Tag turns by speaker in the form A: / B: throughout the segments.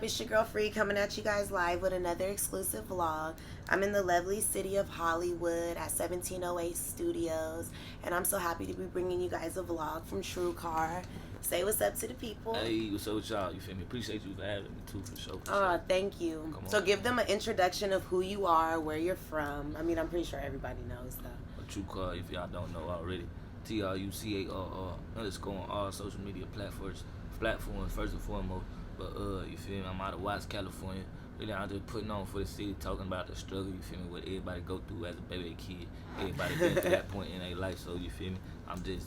A: It's your girl Free coming at you guys live with another exclusive vlog. I'm in the lovely city of Hollywood at 1708 Studios, and I'm so happy to be bringing you guys a vlog from Carr. Say what's up to the people.
B: Hey, what's up with y'all? You feel me? Appreciate you for having me too, for sure.
A: Thank you. So give them an introduction of who you are, where you're from. I mean, I'm pretty sure everybody knows though.
B: Carr, if y'all don't know already. TRUCARR. Let's go on all social media platforms first and foremost. But you feel me? I'm out of Watts, California. Really, I'm just putting on for the city, talking about the struggle. You feel me? What everybody go through as a baby kid. Everybody been to that point in their life. So you feel me? I'm just,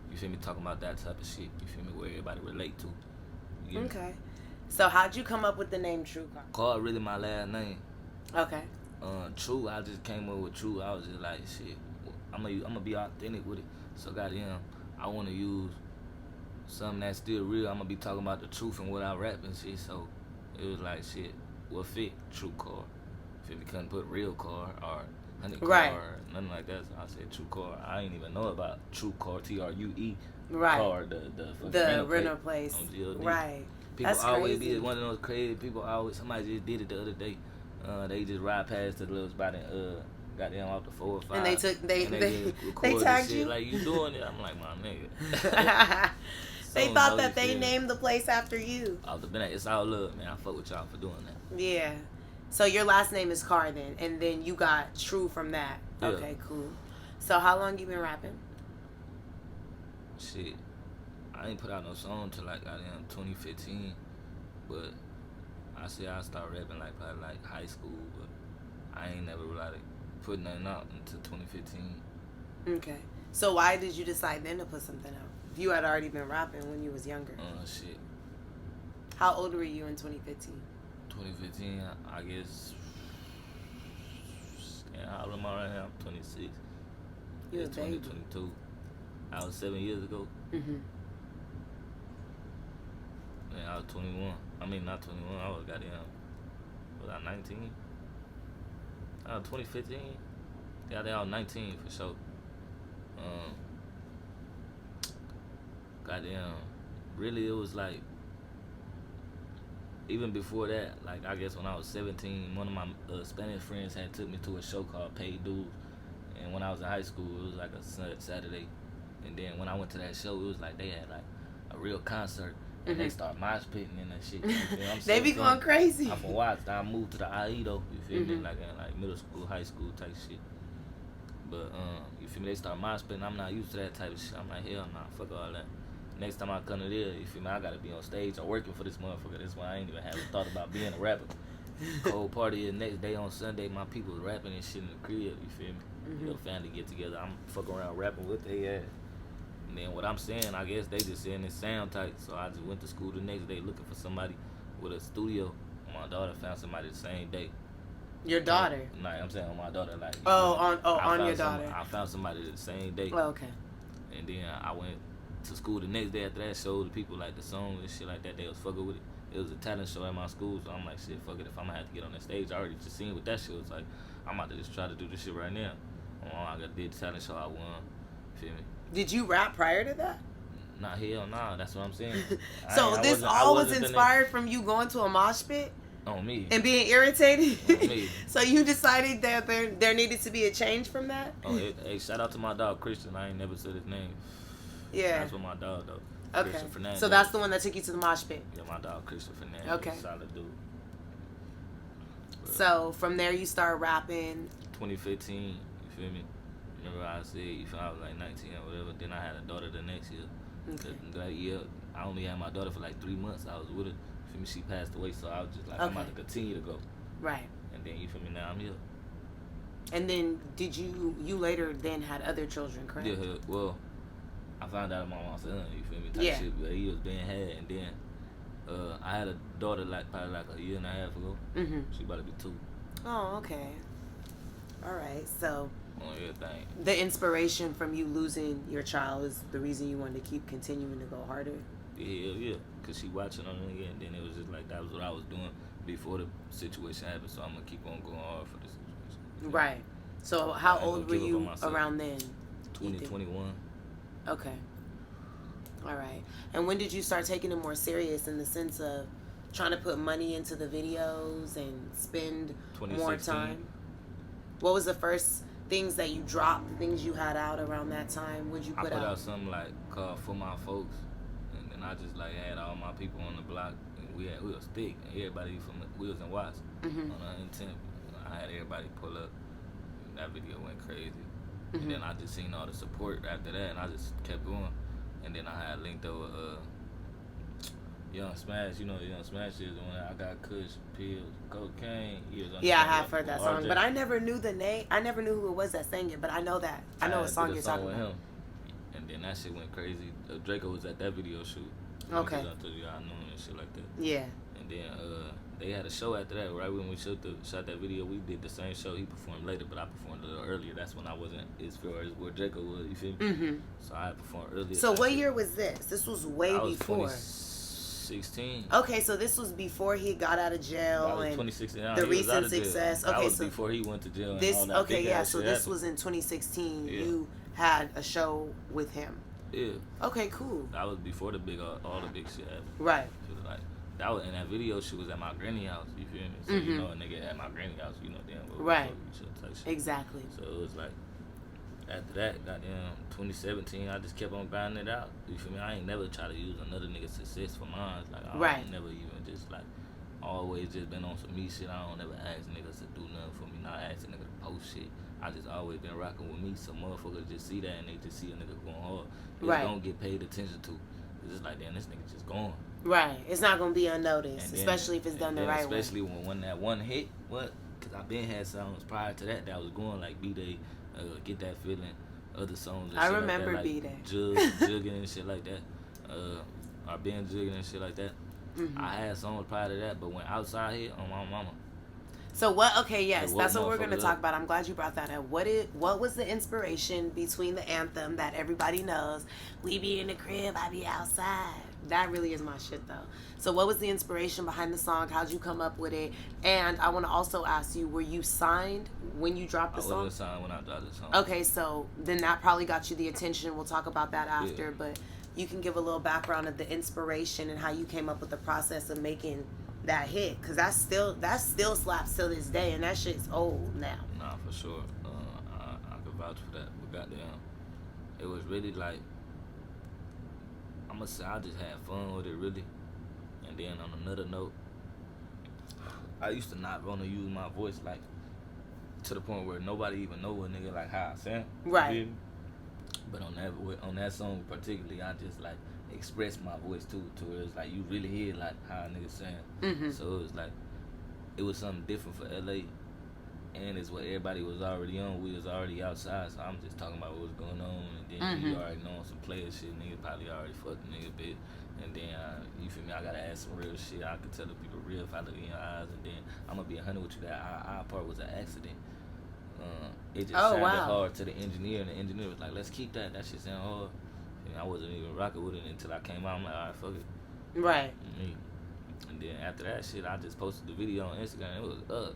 B: you feel me, talking about that type of shit. You feel me? Where everybody relate to.
A: Okay. So how'd you come up with the name Carr?
B: Carr really my last name.
A: Okay.
B: True. I just came up with True. I was just like, shit. I'm gonna be authentic with it. So goddamn, I wanna use something that's still real. I'm gonna be talking about the truth and what I rap and shit. So it was like, shit, what fit? Carr. If we couldn't put real Carr or honey Carr
A: right.
B: or nothing like that, so I said Carr. I didn't even know about Carr, TRUE.
A: Right.
B: Carr, the
A: rental place. Right.
B: People
A: That's
B: always
A: crazy.
B: be one of those crazy people. Always somebody just did it the other day. They just ride past the little spot and got them off the 4 or 5.
A: And they took they
B: they
A: tagged
B: shit
A: you
B: like you doing it. I'm like, my nigga.
A: They thought that they named the place after you.
B: It's all love, man. I fuck with y'all for doing that.
A: Yeah. So your last name is Carr then, and then you got True from that.
B: Yeah.
A: Okay, cool. So how long you been rapping?
B: Shit, I ain't put out no song till like goddamn 2015, but I say I started rapping like probably like high school, but I ain't never really put nothing out until 2015.
A: Okay. So why did you decide then to put something out? You had already been rapping when you was younger.
B: Shit.
A: How old were you in 2015?
B: 2015, I guess. Yeah, how old am I right now? I'm 26.
A: You
B: it's 2022. I was 7 years ago.
A: Mhm.
B: Yeah, I was 21. I mean, not 21. I was goddamn. Was I 19? 2015. Yeah, I was 19 for sure. Goddamn. Really, it was like. Even before that, like I guess when I was 17, one of my Spanish friends had took me to a show called Paid Dues, and when I was in high school, it was like a Saturday, and then when I went to that show, it was like they had like a real concert, and they start mosh pitting and that shit. You know,
A: they be going crazy.
B: I'm from Watts. I moved to the IE though. You feel me? Like in like middle school, high school type shit. But you feel me? They start mosh pitting. I'm not used to that type of shit. I'm like, hell nah, fuck all that. Next time I come to there, you feel me? I gotta be on stage or working for this motherfucker. That's why I ain't even having thought about being a rapper. Cold party the next day on Sunday, my people was rapping and shit in the crib. You feel me? Your family get together. I'm fucking around rapping with their ass. And then what I'm saying, I guess they just saying it sound tight. So I just went to school the next day looking for somebody with a studio. My daughter found somebody the same day.
A: Your daughter?
B: Nah, I'm saying on my daughter. Like
A: on your daughter.
B: I found somebody the same day.
A: Oh, okay.
B: And then I went to school the next day after that show. The people like the song and shit like that, they was fucking with it. It was a talent show at my school, so I'm like, shit, fuck it. If I'm gonna have to get on that stage, I already just seen what that shit was like. I'm about to just try to do this shit right now. I did the talent show, I won. Feel me?
A: Did you rap prior to that?
B: Nah, hell nah. That's what I'm saying.
A: So this all was inspired from you going to a mosh pit?
B: On me.
A: And being irritated?
B: On me.
A: So you decided that there needed to be a change from that?
B: Oh, hey, shout out to my dog Christian. I ain't never said his name.
A: Yeah.
B: That's what my dog though.
A: Okay. So that's the one that took you to the mosh pit?
B: Yeah, my dog Christian Fernandez.
A: Okay.
B: Solid dude. But
A: so from there you start rapping.
B: 2015, you feel me? Remember I said, you feel I was like 19 or whatever. Then I had a daughter the next year.
A: Okay.
B: That year, I only had my daughter for like 3 months. I was with her. You feel me? She passed away, so I was just like, I'm about to continue to go.
A: Right.
B: And then you feel me? Now I'm here.
A: And then did you later then had other children, correct?
B: Yeah. Well, I found out about my son. You feel me? Type shit, but he was being had, and then I had a daughter like probably like a year and a half ago. She about to be 2.
A: Oh, okay. All right. So
B: on everything.
A: The inspiration from you losing your child is the reason you wanted to keep continuing to go harder?
B: Yeah. Because she watching on it, and then it was just like that was what I was doing before the situation happened, so I'm going to keep on going hard for the situation.
A: Right. So how old were you around then?
B: 2021.
A: Okay. All right. And when did you start taking it more serious in the sense of trying to put money into the videos and spend more
B: 2016.
A: time? What was the first things that you dropped, things you had out around that time? Would you
B: I
A: put
B: put
A: out?
B: out something like called For My Folks, and then I just like had all my people on the block, and we was thick, and everybody we was in Watts
A: Mm-hmm.
B: on our intent. I had everybody pull up. And that video went crazy,
A: Mm-hmm.
B: and then I just seen all the support after that, and I just kept going. And then I had linked over Young Smash. You know Young Smash is the one I got Kush, pills, cocaine. He was on
A: Yeah, I
B: the
A: have heard that song,
B: RJ.
A: but I never knew the name. I never knew who it was that sang it, but I know that. I know what song
B: did
A: you're
B: a song
A: talking
B: with
A: about.
B: him. And then that shit went crazy. Draco was at that video shoot.
A: Okay.
B: I told you I knew him and shit like that.
A: Yeah.
B: And then they had a show after that. Right when we shot that video, we did the same show. He performed later, but I performed a little earlier. That's when I wasn't as far as where Draco was. You feel me?
A: Mm-hmm.
B: So I performed earlier.
A: So what year was this? This was way
B: I was
A: before.
B: 2016.
A: Okay, so this was before he got out of jail
B: That was
A: and
B: 2016.
A: the
B: He was out
A: recent
B: of jail.
A: success.
B: That
A: Okay,
B: was
A: so
B: before he went to jail. And
A: this
B: all that
A: okay,
B: big
A: yeah.
B: ass
A: So
B: shit
A: this
B: happened.
A: was in 2016.
B: Yeah.
A: You had a show with him.
B: Yeah.
A: Okay, cool.
B: That was before all the big shit happened.
A: Right.
B: It was like that was, and that video shoot was at my granny house. You feel me? So
A: Mhm.
B: you know a nigga at my granny house. You know damn well.
A: Right.
B: Type shit.
A: Exactly.
B: So it was like after that, goddamn 2017, I just kept on grinding it out. You feel me? I ain't never try to use another nigga's success for mine. Like I
A: Right.
B: don't never even just like always just been on some me shit. I don't never ask niggas to do nothing for me. Not asking niggas to post shit. I just always been rocking with me. Some motherfuckers just see that and they just see a nigga going hard. It's
A: Right.
B: don't get paid attention to. It's just like, damn, this nigga just going.
A: Right. It's not gonna be unnoticed,
B: And then-
A: especially if it's done the
B: and then
A: right way.
B: especially when that one hit, what? Because I been had songs prior to that was going like B-Day, Get That Feeling, other songs. And
A: I
B: shit
A: remember
B: like that, like
A: B-Day.
B: Jugging and shit like that. I been jugging and shit like that.
A: Mhm.
B: I had songs prior to that, but when Outside hit, on my mama.
A: So what? Okay, yes,
B: Like,
A: that's what we're gonna
B: motherfuckers
A: talk
B: up?
A: about. I'm glad you brought that up. What was the inspiration between the anthem that everybody knows? We be in the crib, I be outside. That really is my shit though. So what was the inspiration behind the song? How'd you come up with it? And I want to also ask you, were you signed when you dropped
B: I
A: the song?
B: wasn't signed when I dropped the song.
A: Okay, so then that probably got you the attention. We'll talk about that after,
B: Yeah.
A: but you can give a little background of the inspiration and how you came up with the process of making that hit, because that still slaps till this day, and that shit's old now.
B: Nah, for sure. I could vouch for that. But goddamn, it was really like, I'ma say I just had fun with it really. And then on another note, I used to not want to use my voice like to the point where nobody even know a nigga like how I sound. You
A: Right.
B: feel me? But on that song particularly, I just like expressed my voice too, to where it's like you really hear like how a nigga sound.
A: Mm-hmm.
B: So it was like, it was something different for LA, and it's what everybody was already on. We was already outside, so I'm just talking about what was going on, and then you already know some player shit. Nigga probably already fucked a nigga bit, and then you feel me? I gotta add some real shit. I could tell the people real if I look in your eyes, and then I'm gonna be 100 with you that our part was an accident. It just sounded hard to the engineer, and the engineer was like, "Let's keep that. That shit sound hard." And I wasn't even rocking with it until I came out. I'm like, "All right, fuck it."
A: Right.
B: And then after that shit, I just posted the video on Instagram. It was up.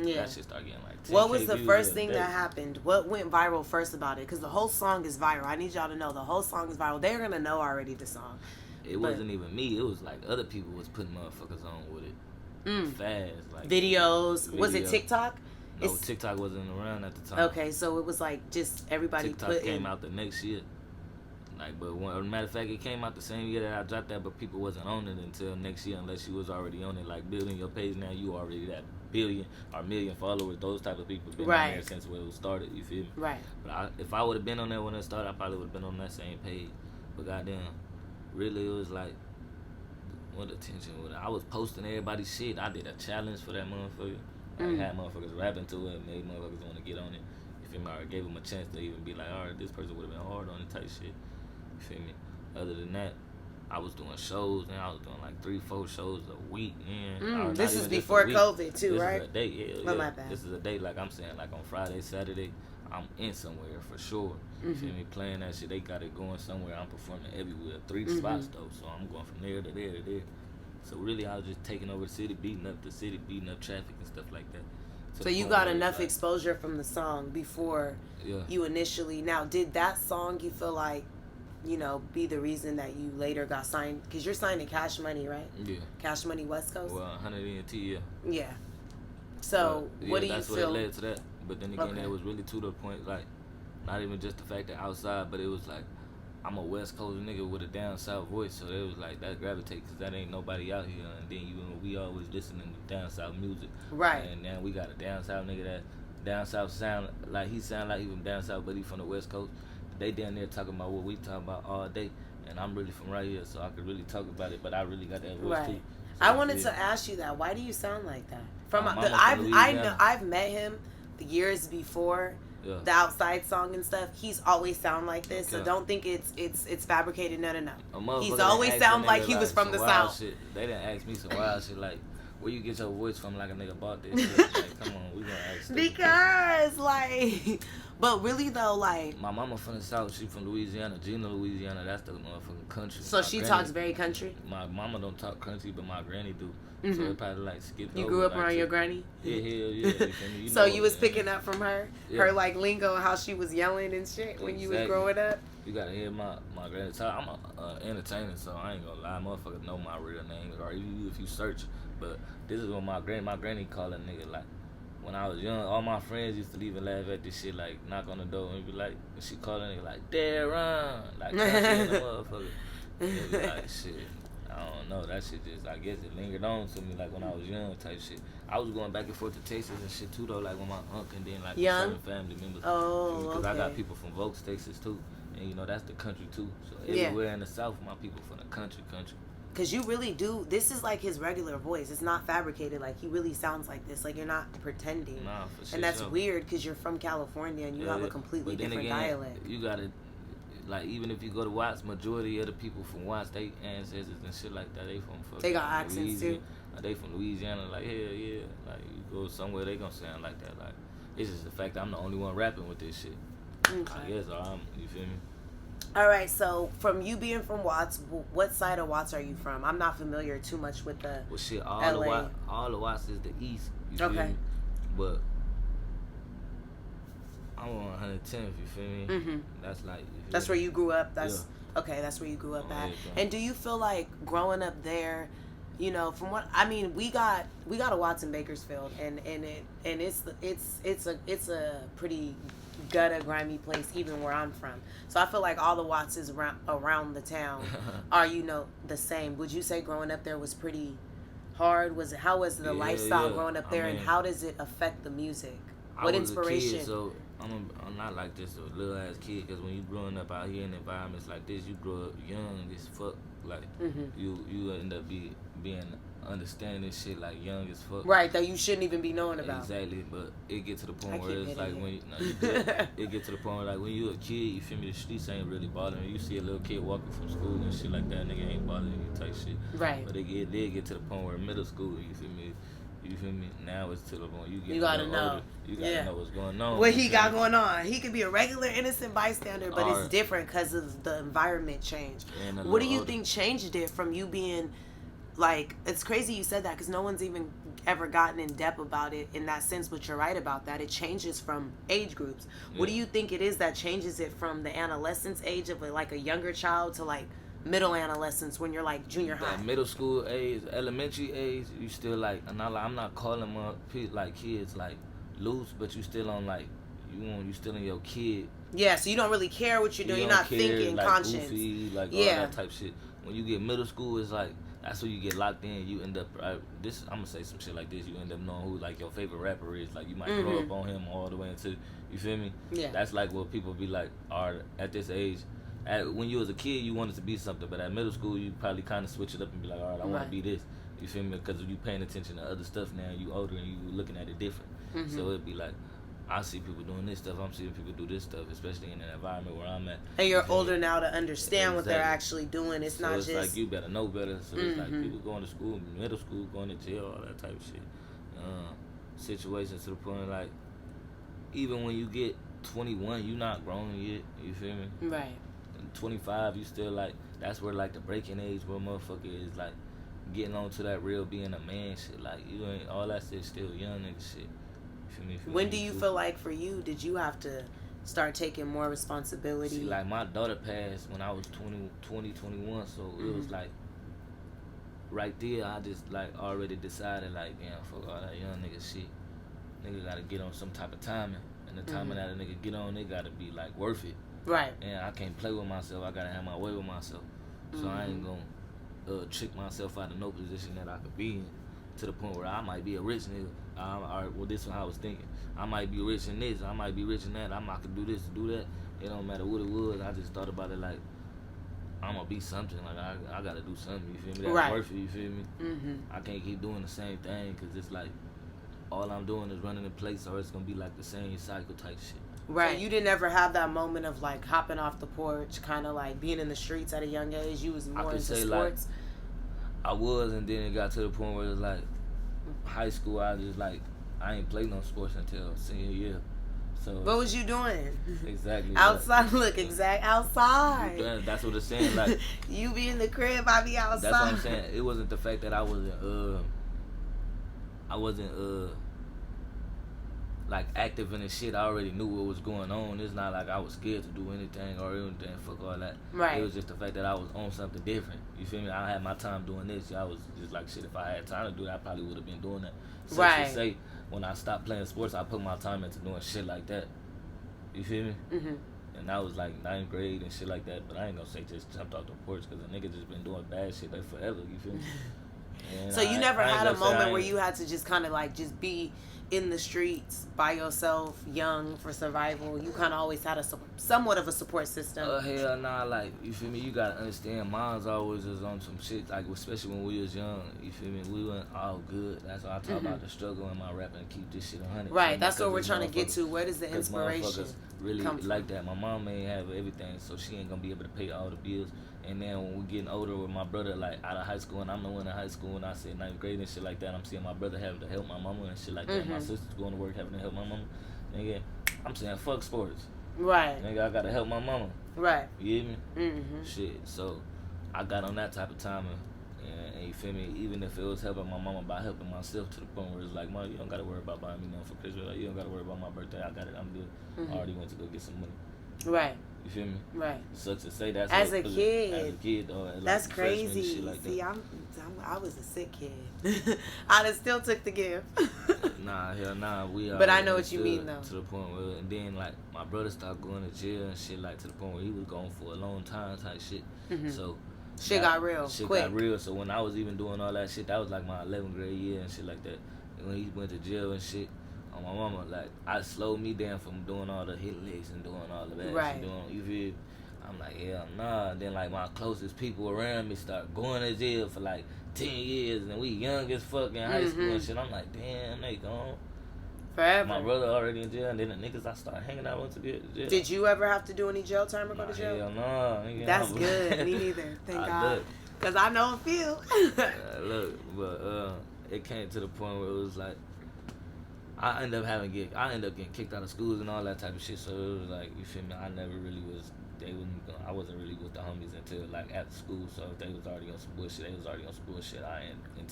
A: Yeah.
B: That shit started getting like 10K
A: What was the
B: views
A: first
B: a
A: thing
B: day.
A: that happened? What went viral first about it? Because the whole song is viral. I need y'all to know the whole song is viral. They're gonna know already the song.
B: It wasn't even me. It was like other people was putting motherfuckers on with it fast. Like
A: Videos. Was it
B: video.
A: TikTok?
B: No, TikTok wasn't around at the time.
A: Okay, so it was like just everybody
B: TikTok
A: put
B: came
A: in.
B: out the next year. Like, but matter of fact, it came out the same year that I dropped that, but people wasn't on it until next year unless you was already on it. Like building your page now, you already that billion or million followers. Those type of people been on
A: Right.
B: there since when it was started. You feel me?
A: Right.
B: But if I would have been on there when it started, I probably would have been on that same page. But goddamn, really, it was like, what attention was it? I was posting everybody's shit. I did a challenge for that motherfucker. I had motherfuckers rapping to it, made motherfuckers want to get on it. You feel me? I gave them a chance to even be like, all right, this person would have been hard on it type shit. You feel me? Other than that, I was doing shows, and I was doing like 3-4 shows a week. And
A: this is before COVID too,
B: this
A: right?
B: Is a day, yeah.
A: Oh, my bad.
B: This is a day, like I'm saying, like on Friday, Saturday, I'm in somewhere for sure. You feel me? Playing that shit, they got it going somewhere. I'm performing everywhere. 3 spots though, so I'm going from there to there to there. So really, I was just taking over the city, beating up the city, beating up traffic and stuff like that.
A: So you got enough exposure from the song before you initially. Now, did that song you feel like you know, be the reason that you later got signed? Because you're signed to Cash Money, right?
B: Yeah.
A: Cash Money West Coast?
B: Well, 100 ENT, yeah.
A: Yeah. So, what do you
B: that's
A: feel?
B: what led to that. But then again,
A: Okay.
B: that was really to the point, like, not even just the fact that outside, but it was like, I'm a West Coast nigga with a down south voice, so it was like that gravitate, because that ain't nobody out here. And then we always listening to down south music,
A: Right?
B: And now we got a down south nigga that down south sound like he from down south, but he from the West Coast. They down there talking about what we talking about all day, and I'm really from right here, so I could really talk about it. But I really got that voice too. So,
A: I wanted to ask you that. Why do you sound like that? I've met him years before.
B: Yeah.
A: The outside song and stuff, he's always sound like this, so don't think it's fabricated. No. He's always sound like he was from the South.
B: Shit. They didn't ask me some wild shit like, where you get your voice from? Like a nigga bought this shit. Like, come on, we gonna ask.
A: Because like, but really though, like,
B: my mama from the South. She from Louisiana, Gina, Louisiana. That's the motherfucking country.
A: So she talks very country.
B: My mama don't talk country, but my granny do.
A: Mm-hmm.
B: So it probably like skipped.
A: You grew up around your granny?
B: Yeah, hell yeah. You
A: so
B: know,
A: you was picking up from her,
B: yeah.
A: her like lingo, how she was yelling and shit when you was growing up.
B: You gotta hear my granny talk. I'm a entertainer, so I ain't gonna lie. Motherfuckers know my real name, or even if you search. But this is what my granny called a nigga like. When I was young, all my friends used to leave and laugh at this shit, like knock on the door and be like, and she called a nigga like, Darren, like that motherfucker. It be like shit. I don't know, that shit just, I guess it lingered on to me, like when I was young type shit. I was going back and forth to Texas and shit too though, like with my uncle and then like certain family members.
A: Oh,
B: because I got people from Vokes, Texas too, and you know that's the country too. So everywhere in the South, my people from the country.
A: Cause you really do. This is like his regular voice. It's not fabricated. Like he really sounds like this. Like you're not pretending.
B: Nah, for sure.
A: And that's weird because you're from California and you have a completely different dialect.
B: You gotta, like, even if you go to Watts, majority of the people from Watts, they ancestors and shit like that, they from
A: they got accents too.
B: They from Louisiana. Like hell yeah. Like you go somewhere, they gonna sound like that. Like it's just the fact that I'm the only one rapping with this shit.
A: Okay.
B: I guess you feel me?
A: All right, so from you being from Watts, what side of Watts are you from? I'm not familiar too much with the
B: well, shit,
A: LA.
B: all the Watts is the east. You feel me? But I'm on 110th. You feel me?
A: Mm-hmm.
B: That's like.
A: That's where you grew up. Okay. That's where you grew up at. And do you feel like growing up there? You know, from what I mean, we got a Watts in Bakersfield, and it's a pretty gutter grimy place even where I'm from. So I feel like all the Wattses around the town are, you know, the same. Would you say growing up there was pretty hard? How was the lifestyle growing up there, and how does it affect the music? What inspiration?
B: A kid, so I'm not like this a little ass kid, because when you growing up out here in environments like this, you grow up young as fuck. Like you end up being understanding this shit like young as fuck.
A: Right, that you shouldn't even be knowing about.
B: Exactly, but it get to the point where it's like it get to the point where like when you a kid, you feel me, the streets ain't really bothering you. You see a little kid walking from school and shit like that, nigga ain't bothering you type shit.
A: Right.
B: But it did get to the point where middle school, you feel me? Now it's to the point
A: you gotta know.
B: Older, you gotta know what's going on.
A: What he got going on. He could be a regular innocent bystander, but it's different because of the environment change. What do you think changed it from you being like? It's crazy you said that because no one's even ever gotten in depth about it in that sense. But you're right about that. It changes from age groups. What do you think it is that changes it from the adolescence age of like a younger child to like middle adolescence when you're like junior high?
B: That middle school age, elementary age, you still like, and I'm not calling them like kids like loose, but you still on like you still in your kid. Yeah,
A: so you don't really care what you're doing. You're not thinking
B: like
A: conscious.
B: Goofy, like all that type shit. When you get middle school, it's like that's when you get locked in. You end up I'm gonna say some shit like this. You end up knowing who like your favorite rapper is. Like you might grow up on him all the way into, you feel me?
A: Yeah.
B: That's like what people be like are at this age. When you was a kid, you wanted to be something, but at middle school, you probably kind of switch it up and be like, all right, I want to be this. You feel me? Because you paying attention to other stuff now. You older and you looking at it different. So it'd be like, I see people doing this stuff. I'm seeing people do this stuff, especially in an environment where I'm at.
A: And you're older now to understand what they're actually doing. It's not
B: it's
A: just
B: like you better know better. So it's like people going to school, middle school, going to jail, all that type of shit. Situations to the point like, even when you get 21, you not grown yet. You feel me?
A: Right.
B: 25, you still like, that's where like the breaking age where motherfucker is like getting on to that real being a man shit. Like you ain't all that shit still young nigga shit. You feel me?
A: When do you feel like for you did you have to start taking more responsibility?
B: See, like, my daughter passed when I was 21, so it was like, right there, I just, like, already decided, like, damn, fuck all that young nigga shit. Nigga gotta get on some type of timing. And the timing that a nigga get on, it gotta be, like, worth it.
A: Right.
B: And I can't play with myself. I gotta have my way with myself. So I ain't gonna trick myself out of no position that I could be in, to the point where I might be a rich nigga. Well, this is what I was thinking. I might be rich in this. I might be rich in that. I could do this, do that. It don't matter what it was. I just thought about it like, I'm gonna be something. Like, I gotta do something. You feel me? That's worth it. You feel me? I can't keep doing the same thing, because it's like, all I'm doing is running in place, or it's gonna be like the same cycle type shit.
A: Right. So you didn't ever have that moment of, like, hopping off the porch, kind of like being in the streets at a young age? You was more into sports?
B: Like, I was, and then it got to the point where it was like, high school, I just, like, I ain't played no sports until senior year. So
A: what was you doing?
B: Exactly.
A: Outside. Look, outside.
B: Yeah, that's what it's saying. Like,
A: you be in the crib, I be outside.
B: That's what I'm saying. It wasn't the fact that I wasn't like, active in the shit. I already knew what was going on. It's not like I was scared to do anything or anything. Fuck all that.
A: Right.
B: It was just the fact that I was on something different. You feel me? I had my time doing this. I was just like, shit, if I had time to do that, I probably would have been doing that. So
A: right.
B: to say, when I stopped playing sports, I put my time into doing shit like that. You feel me? And that was like 9th grade and shit like that. But I ain't gonna say just jumped off the porch, because a nigga just been doing bad shit like forever. You feel me? And
A: so you never had a moment where you had to just kind of like just be in the streets by yourself, young, for survival? You kind of always had somewhat of a support system.
B: Hell nah, like, you feel me? You gotta understand, mine's always was on some shit, like, especially when we was young, you feel me? We weren't all good. That's why I talk about the struggle in my rap and keep this shit 100.
A: Right, that's what we're trying to get to. Where does the inspiration
B: really
A: come from?
B: Like that. My mom ain't have everything, so she ain't gonna be able to pay all the bills. And then when we getting older with my brother, like, out of high school, and I'm the one in high school, and I said 9th grade and shit like that, I'm seeing my brother having to help my mama and shit like that. My sister's going to work having to help my mama. Nigga, I'm saying fuck sports.
A: Right.
B: Nigga, I gotta help my mama.
A: Right.
B: You hear me? Shit. So I got on that type of time, and you feel me? Even if it was helping my mama by helping myself, to the point where it's like, Mom, you don't gotta worry about buying me nothing for Christmas. Like, you don't gotta worry about my birthday. I got it. I'm good. I already went to go get some money.
A: Right.
B: You feel me?
A: Right.
B: Sucks to say that's
A: as a kid,
B: though, like,
A: that's crazy.
B: Shit like
A: See,
B: that.
A: I was a sick kid. I'd have still took the gift.
B: Nah, hell nah.
A: But I know what you mean, though.
B: To the point where, and then, like, my brother started going to jail and shit, like, to the point where he was gone for a long time type shit. So
A: shit got real.
B: Shit
A: quick.
B: got real. So when I was even doing all that shit, that was like my 11th grade year and shit like that. And when he went to jail and shit, on my mama, like, I slowed me down from doing all the hit licks and doing all of that.
A: Right.
B: You feel? I'm like, hell nah. And then, like, my closest people around me start going to jail for like 10 years, and we young as fuck in high school and shit. I'm like, damn, they gone
A: forever.
B: My brother already in jail, and then the niggas I started hanging out with to get to jail.
A: Did you ever have to do any jail time or go to jail?
B: Hell no.
A: That's good. Me neither. Thank God. Because I know a few.
B: Look, but it came to the point where it was like, I ended up getting kicked out of schools and all that type of shit. So it was like, you feel me? I never really was. I wasn't really with the homies until like after school. So if they was already on some bullshit, they was already on some bullshit.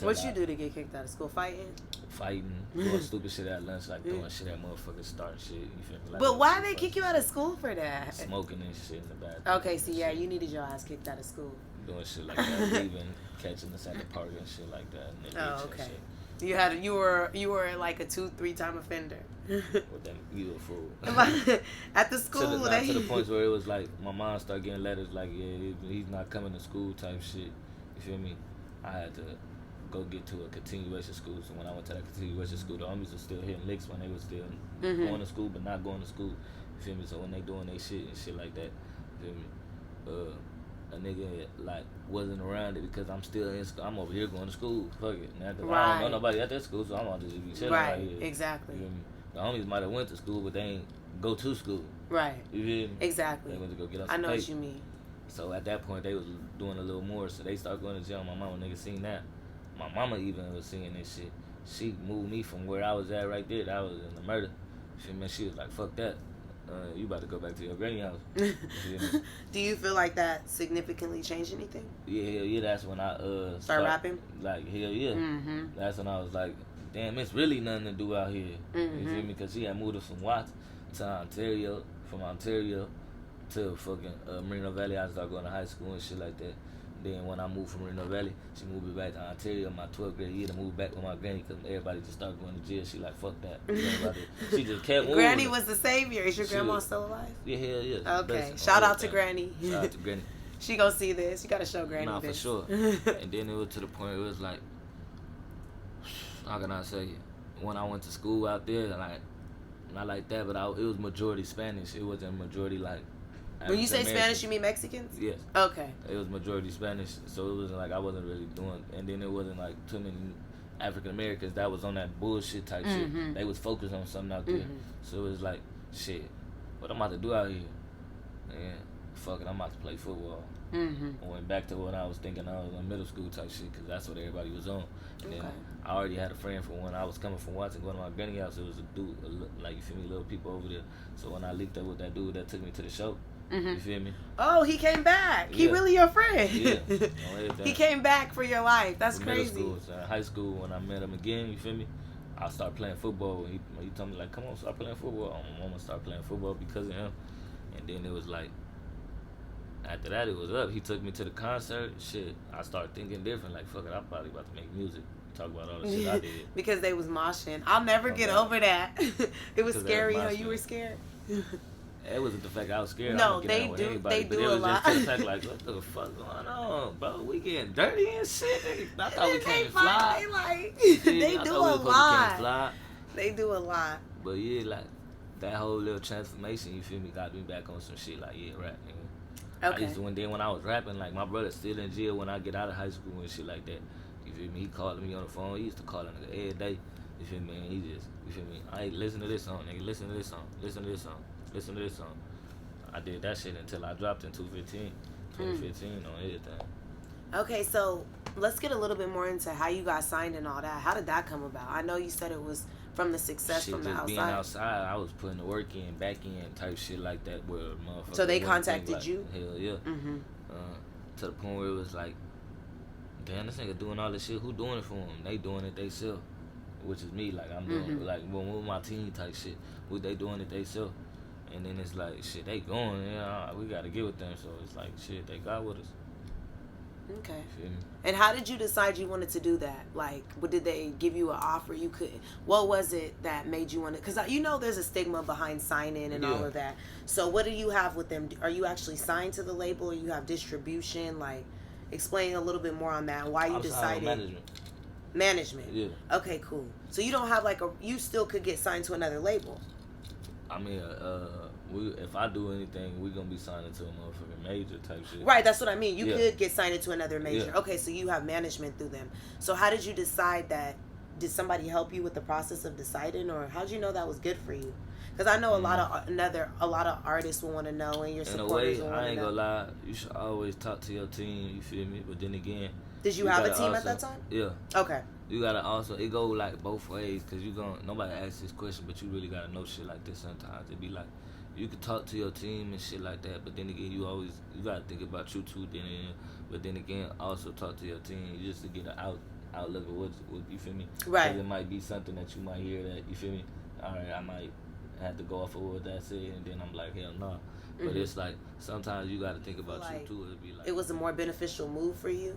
A: What you do to get kicked out of school? Fighting,
B: doing stupid shit at lunch, like doing shit at motherfuckers starting shit. You feel me? Like,
A: but why they kick you out of school for that?
B: Smoking and shit in the bathroom.
A: Okay, so yeah, you needed your ass kicked out of school.
B: Doing shit like that, leaving, catching us at the park and shit like that. And
A: oh, okay. You were like a 2-3 time offender.
B: With them, you a fool.
A: At the school,
B: to the point where it was like my mom started getting letters like, yeah, he's not coming to school type shit. You feel me? I had to go get to a continuation school. So when I went to that continuation school, the homies were still hitting licks when they was still going to school, but not going to school. You feel me? So when they doing their shit and shit like that, you feel me? A nigga like wasn't around it because I'm still in school. I'm over here going to school. Fuck it. Now, I don't know nobody at that school, so I'm gonna just be chilling right here.
A: Exactly.
B: You feel me? The homies might have went to school, but they ain't go to school.
A: Right.
B: You feel me?
A: Exactly.
B: They went to go get us some
A: I know
B: paper.
A: what you mean.
B: So at that point, they was doing a little more, so they started going to jail. My mama nigga seen that. My mama even was seeing this shit. She moved me from where I was at right there. That was in the murder. She was like, fuck that. You about to go back to your granny house.
A: Do you feel like that significantly changed anything?
B: Yeah. That's when I
A: start rapping.
B: Like hell yeah. That's when I was like, damn, it's really nothing to do out here. You feel me? Because she had moved us from Watts to Ontario from Ontario to fucking Merino Valley. I started going to high school and shit like that. Then when I moved from Merino Valley, she moved me back to Ontario my 12th grade year to move back with my granny because everybody just started going to jail. She like, fuck that. She just kept moving.
A: Granny was the savior. Is your grandma still alive?
B: Yeah, hell yeah.
A: Okay. Shout out to Granny.
B: Shout out to Granny.
A: She gonna see this. You gotta show Granny
B: nah,
A: this.
B: for sure. And then it was to the point where it was like, how can I say it? When I went to school out there, like, not like that, but it was majority Spanish. It wasn't majority like.
A: When you say Spanish, you mean Mexicans?
B: Yes.
A: Okay.
B: It was majority Spanish, so it wasn't like I wasn't really doing. And then it wasn't like too many African Americans that was on that bullshit type shit. They was focused on something out there. So it was like, shit, what I'm about to do out here? And fuck it, I'm about to play football. I went back to when I was thinking I was in middle school type shit because that's what everybody was on. And then I already had a friend from when I was coming from Watson going to my granny house. It was a dude, like, you feel me, little people over there. So when I linked up with that dude that took me to the show, you feel me?
A: Oh, he came back. Yeah. He really your friend.
B: Yeah.
A: He came back for your life. That's
B: from
A: crazy.
B: Middle school, so in high school, when I met him again, you feel me? I started playing football. He told me, like, come on, start playing football. I'm going to start playing football because of him. And then it was like, after that, it was up. He took me to the concert. Shit, I started thinking different. Like, fuck it, I'm probably about to make music. Talk about all the shit I did.
A: Because they was moshing. I'll never get over that. It was scary. How you were scared?
B: It wasn't the fact I was scared.
A: No, they do. They do a lot.
B: It was just the fact, like, what the fuck going on, bro? We getting dirty and shit. I thought we can't fly.
A: They do a lot. They do a lot.
B: But yeah, like, that whole little transformation, you feel me, got me back on some shit. Like, yeah, rap, nigga.
A: Okay.
B: When I was rapping, like, my brother's still in jail when I get out of high school and shit like that. You feel me? He called me on the phone. He used to call a nigga every day. You feel me? And he just, you feel me? Hey, listen to this song, nigga. Listen to this song. Listen to this song. Listen to this song. I did that shit until I dropped in 2015 on everything.
A: Okay, so let's get a little bit more into how you got signed and all that. How did that come about? I know you said it was from the success
B: shit,
A: from the
B: just
A: outside.
B: Being outside, I was putting the work in, back in, type shit like that. Where motherfuckers.
A: So they contacted like, you?
B: Hell yeah. To the point where it was like, damn, this nigga doing all this shit. Who doing it for him? They doing it they self, which is me. Like I'm doing like with my team type shit. They doing it they self. And then it's like, shit, they going, we got to get with them. So it's like, shit, they got with us.
A: Okay. And how did you decide you wanted to do that? Like, what did they give you an offer you couldn't? What was it that made you want to? Because you know there's a stigma behind signing and all of that. So what do you have with them? Are you actually signed to the label or you have distribution? Like, explain a little bit more on that and why you decided. Management? Yeah. Okay, cool. So you don't have like you still could get signed to another label?
B: I mean, if I do anything, we're going to be signed to a motherfucking major type shit.
A: Right, that's what I mean. You could get signed to another major. Yeah. Okay, so you have management through them. So how did you decide that? Did somebody help you with the process of deciding, or how did you know that was good for you? Because I know a lot of artists will want to know, and your supporters will want to know.
B: I ain't going to lie. You should always talk to your team, you feel me? But then again...
A: Did you have a team at that time?
B: Yeah.
A: Okay.
B: You gotta also, it go like both ways, cause nobody asks this question, but you really gotta know shit like this sometimes. It be like, you can talk to your team and shit like that, but then again, you gotta think about you too. But then again, also talk to your team just to get an outlook of what you feel me.
A: Right.
B: Cause it might be something that you might hear that you feel me. All right, I might have to go off of what that said, and then I'm like, hell no. But it's like sometimes you gotta think about you too. It'd be like,
A: it was a more beneficial move for you.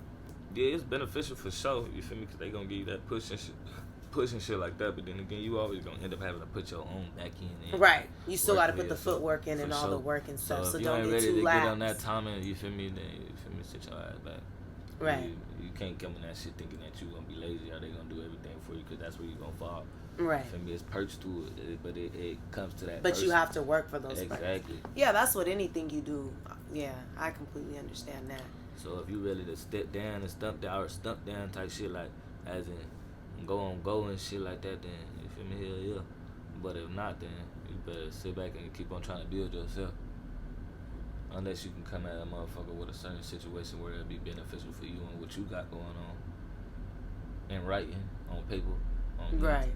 B: Yeah, it's beneficial for sure, you feel me? Because they going to give you that push and shit like that. But then again, you always going to end up having to put your own back in.
A: Right. You still got to put the footwork in and all the work and stuff. So don't get too lax. If you ain't ready to get on that timing, you feel me, then you feel me, sit your ass back. Right.
B: You can't come in that shit thinking that you going to be lazy or they going to do everything for you because that's where you going to fall.
A: Right.
B: You feel me? It's perks to it, but it comes to that.
A: But you have to work for those perks.
B: Exactly.
A: Yeah, that's what anything you do. Yeah, I completely understand that.
B: So if you ready to step down and stump down type shit, like as in go and shit like that, then you feel me? Hell yeah. But if not, then you better sit back and keep on trying to build yourself. Unless you can come at a motherfucker with a certain situation where it'll be beneficial for you and what you got going on in writing, on paper, on
A: right.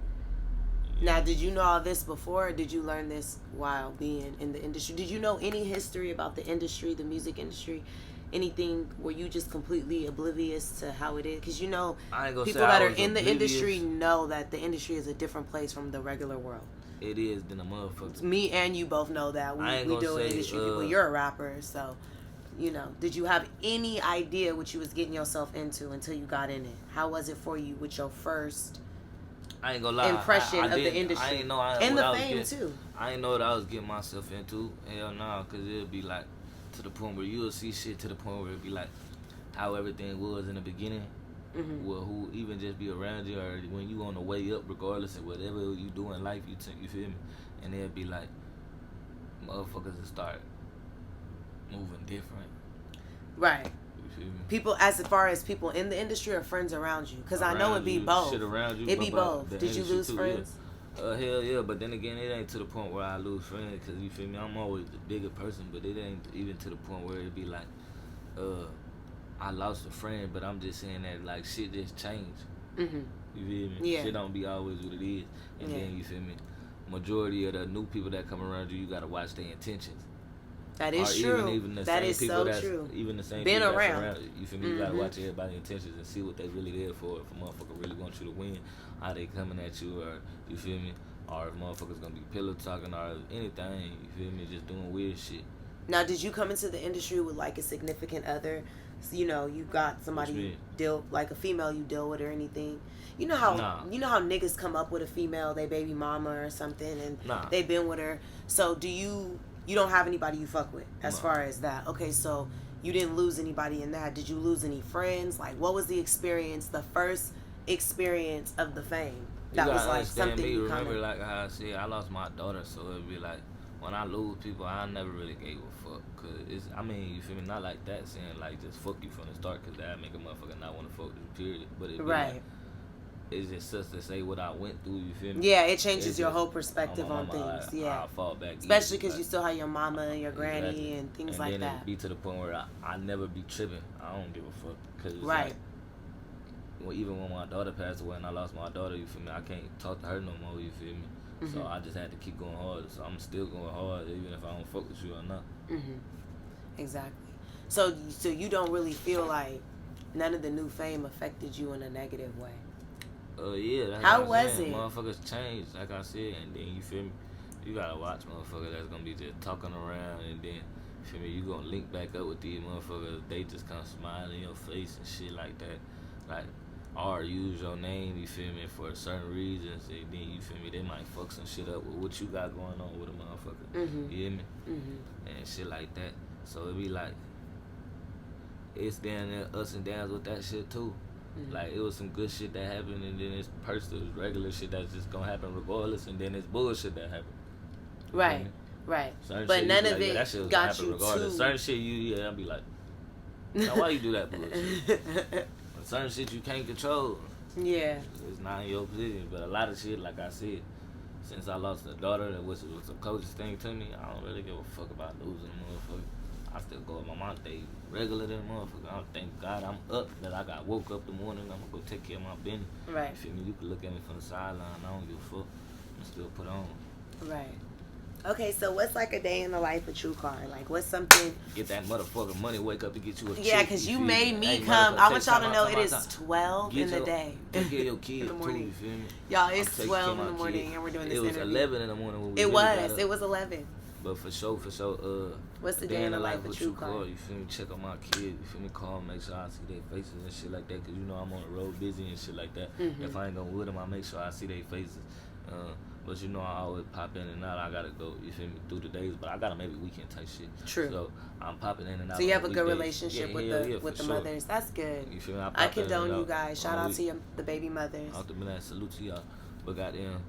A: Now, did you know all this before, or did you learn this while being in the industry? Did you know any history about the industry, the music industry? Anything were you just completely oblivious to how it is? Because people that are in the industry know that the industry is a different place from the regular world.
B: it is than a motherfucker.
A: Me and you both know that. We do industry people. You're a rapper, so, you know. Did you have any idea what you was getting yourself into until you got in it? How was it for you with your first
B: I ain't gonna lie.
A: impression of the industry?
B: I ain't know
A: and the fame, too.
B: I ain't know what I was getting myself into. Hell no, because it'll be like, to the point where you'll see shit to the point where it'll be like, how everything was in the beginning. Well, who even just be around you, or when you on the way up, regardless of whatever you do in life, you feel me? And it'll be like, motherfuckers will start moving different.
A: Right. People, as far as people in the industry or friends around you, because I know it'd be both.
B: Shit around you.
A: It'd be both. Did you lose friends?
B: Yeah. Hell yeah, but then again, it ain't to the point where I lose friends, because you feel me? I'm always the bigger person, but it ain't even to the point where it'd be like, I lost a friend, but I'm just saying that like shit just changed. You feel me?
A: Yeah.
B: Shit don't be always what it is, and then you feel me? Majority of the new people that come around you, you gotta watch their intentions.
A: That is true.
B: Even the
A: that
B: same
A: is
B: people
A: so true.
B: Even the same
A: Been
B: people
A: around.
B: That's around you feel me? You gotta watch everybody's intentions and see what they really there for. If a motherfucker really wants you to win, how they coming at you, or you feel me? Or if motherfuckers gonna be pillow talking, or anything, you feel me? Just doing weird shit.
A: Now, did you come into the industry with like a significant other? So, you know, you got somebody you deal, like a female you deal with or anything. You know how you know how niggas come up with a female, they baby mama or something, and they've been with her. So do you don't have anybody you fuck with as far as that? Okay, so you didn't lose anybody in that. Did you lose any friends? Like, what was the experience, the first experience of the fame? That was like something
B: me.
A: You
B: remember, like how I said, I lost my daughter, so it'd be like, when I lose people, I never really gave a fuck. Cause it's, I mean, you feel me? Not like that, saying like just fuck you from the start, cause that make a motherfucker not want to fuck you, period. But it be like, it's just such to say what I went through, you feel me?
A: Yeah, it changes your whole perspective on things.
B: I'll fall back.
A: Especially because you still have your mama and your granny and things like that.
B: And then it be to the point where I never be tripping. I don't give a fuck. Cause it's
A: right.
B: Like, well, even when my daughter passed away and I lost my daughter, you feel me? I can't talk to her no more, you feel me? So I just had to keep going hard. So I'm still going hard even if I don't fuck with you or not.
A: Exactly. So you don't really feel like none of the new fame affected you in a negative way?
B: Yeah. That's
A: How was it?
B: Motherfuckers change, like I said, and then you feel me? You gotta watch motherfuckers that's gonna be just talking around, and then you feel me? You gonna link back up with these motherfuckers. They just kind of smile in your face and shit like that, like. Or use your name, you feel me, for certain reasons, and then you feel me, they might fuck some shit up with what you got going on with a motherfucker. You hear me? And shit like that. So it be like, it's down there ups and downs with that shit too. Like, it was some good shit that happened, and then it's personal, regular shit that's just gonna happen regardless, and then it's bullshit that happened.
A: Right, right.
B: Certain
A: but none of
B: like,
A: it got you
B: regardless.
A: too.
B: Certain shit, I'll be like, now why you do that bullshit? Certain shit you can't control.
A: Yeah.
B: It's not in your position. But a lot of shit, like I said, since I lost a daughter, which was the closest thing to me, I don't really give a fuck about losing a motherfucker. I still go with my mom day regular than a motherfucker. I thank God I'm up, that I got woke up the morning, I'm gonna go take care of my business.
A: Right.
B: You feel me? You can look at me from the sideline, I don't give a fuck. I'm still put on.
A: Right. Okay, so what's like a day in the life of True Carr? Like, what's something...
B: Get that motherfucking money, wake up and get you a chick.
A: Yeah, because you made me come... I want y'all to know it is 12 in the day.
B: Take care of your kids,
A: in the morning.
B: too, you feel me?
A: Y'all, it's 12 in the morning, and we're doing this interview.
B: It was 11 in the morning when we
A: It was 11.
B: But for sure,
A: what's the day in the life of True Carr?
B: You feel me? Check on my kids, you feel me? Call them, make sure I see their faces and shit like that, because you know I'm on the road busy and shit like that. If I ain't gonna with them, I make sure I see their faces. But you know, I always pop in and out. I gotta go, you feel me, through the days. But I got them every weekend type shit.
A: True.
B: So I'm popping in and out.
A: So you have a good
B: weekdays.
A: relationship with the mothers. That's good.
B: You feel me?
A: I condone you guys. Shout out to the baby mothers.
B: Out the minute, salute to y'all. But goddamn,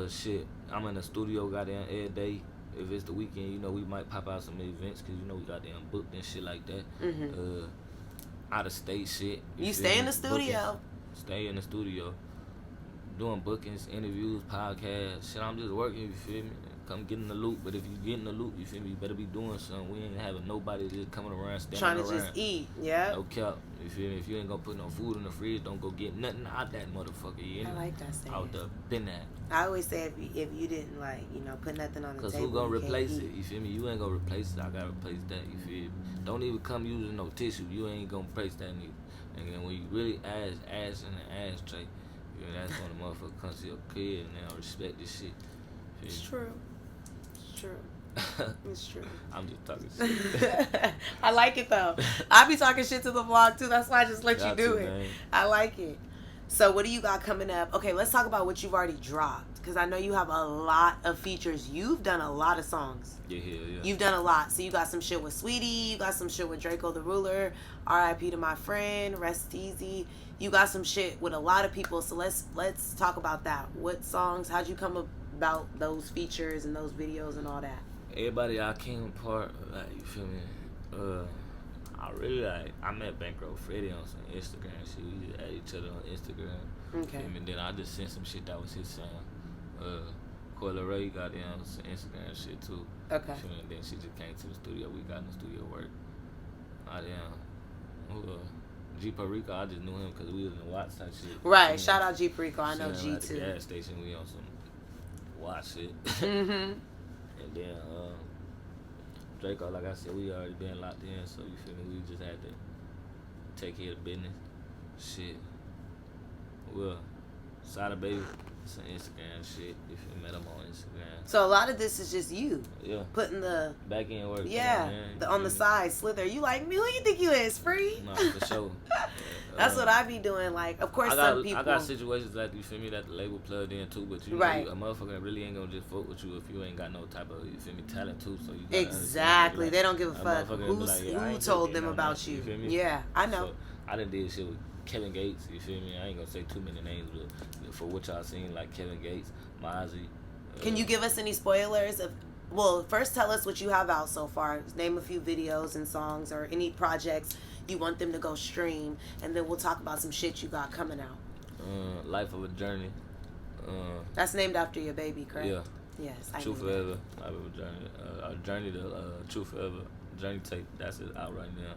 B: shit, I'm in the studio goddamn every day. If it's the weekend, you know, we might pop out some events, because you know we goddamn booked and shit like that. Out of state shit.
A: You stay in the studio.
B: Stay in the studio. Doing bookings, interviews, podcasts, shit. I'm just working, you feel me? Come get in the loop, but if you get in the loop, you feel me? You better be doing something. We ain't having nobody just coming around, standing
A: trying to
B: around.
A: just eat, yeah.
B: No cap, you feel me? If you ain't gonna put no food in the fridge, don't go get nothing out that motherfucker. You
A: I like that saying.
B: Out the bin that.
A: I always say if you didn't put nothing on the table,
B: cause who gonna replace it? You feel me? You ain't gonna replace it. I gotta replace that. You feel me? Don't even come using no tissue. You ain't gonna replace that nigga. And then when you really ass in the ashtray. Yeah, that's when the motherfucker comes to your kid and they don't respect this shit.
A: It's true. It's true. It's true.
B: I'm just talking shit.
A: I like it though. I be talking shit to the vlog too. That's why I just let you do it.
B: Man.
A: I like it. So what do you got coming up? Okay, let's talk about what you've already dropped, because I know you have a lot of features. You've done a lot of songs.
B: Yeah.
A: You've done a lot. So you got some shit with Sweetie. You got some shit with Draco the Ruler. R.I.P. to my friend. Rest easy. You got some shit with a lot of people. So let's talk about that. What songs? How'd you come about those features and those videos and all that?
B: Everybody I came apart, like, you feel me? I really like. I met Bankroll Freddy on some Instagram shit. We just at each other on Instagram.
A: Okay.
B: And then I just sent some shit that was his sound. Coyle Ray got in on some Instagram shit too.
A: Okay.
B: And then she just came to the studio. We got in the studio work. G Perico, I just knew him because we was in Watts type shit.
A: Right. Shout out G Perico. I know G
B: at the
A: too.
B: gas station, we on some Watts shit.
A: Mhm.
B: And then Draco, like I said, we already been locked in, so you feel me? We just had to take care of business. Shit. Well, Sada Baby, some Instagram shit. If you met him on Instagram.
A: So a lot of this is just you.
B: Yeah.
A: Putting the
B: back end work.
A: Yeah. On the side, Slither. You like me? Who you think you is? Free?
B: No, for sure.
A: That's what I be doing. Like, of course, some people.
B: I got situations like, you feel me, that the label plugged in too, but you
A: right.
B: know, a motherfucker really ain't gonna just fuck with you if you ain't got no type of, you feel me, talent too. So you
A: exactly.
B: Like,
A: they don't give a fuck
B: like,
A: who told them about you. Yeah, I know.
B: So I done did shit with Kevin Gates. You feel me? I ain't gonna say too many names, but for what y'all seen, like Kevin Gates, Mozzie.
A: Can you give us any spoilers of? Well, first tell us what you have out so far. Name a few videos and songs or any projects you want them to go stream, and then we'll talk about some shit you got coming out.
B: Life of a Journey.
A: That's named after your baby, correct?
B: Yeah.
A: Yes.
B: True Forever. Life of a Journey. Journey to True Forever. Journey tape. That's it out right now.